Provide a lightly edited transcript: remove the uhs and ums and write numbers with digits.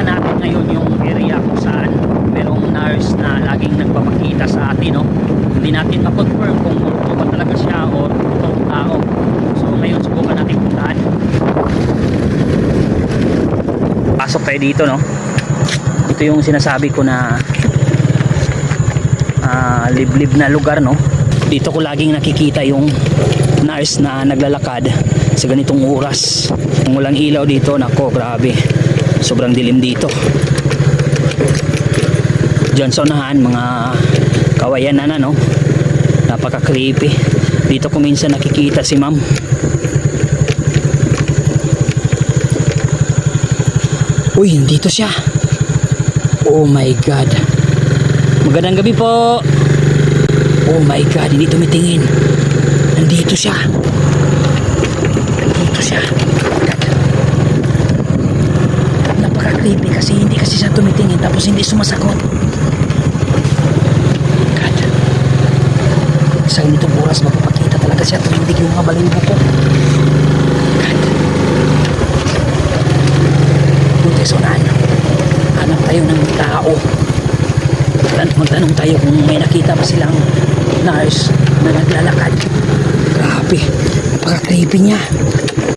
Susubukan natin ngayon yung area kung saan merong nurse na laging nagpapakita sa atin, no? Hindi natin ma-confirm kung multo ba talaga siya o totoong tao. So ngayon subukan natin puntahan. Pasok tayo dito, no? Ito yung sinasabi ko na liblib na lugar, no? Dito ko laging nakikita yung nurse na naglalakad sa ganitong oras. Kung walang ilaw dito, nako, grabe, sobrang dilim dito. Diyan sa unahan, mga kawayan na, no? Napaka creepy. Dito ko minsan nakikita si ma'am. Uy, dito siya. Oh my god. Magandang gabi po. Oh my god, hindi tumitingin. Nandito siya. Nandito siya. Napaka-creepy kasi hindi kasi siya tumitingin tapos hindi sumasagot. God. Sa ganitong oras magpapakita talaga siya tumindig yung mga balibo ko. God. Doon tayo sa unahan. Hanap tayo ng tao. Magtanong tayo kung may nakita ba silang nurse na naglalakad. Grabe, napaka-creepy niya.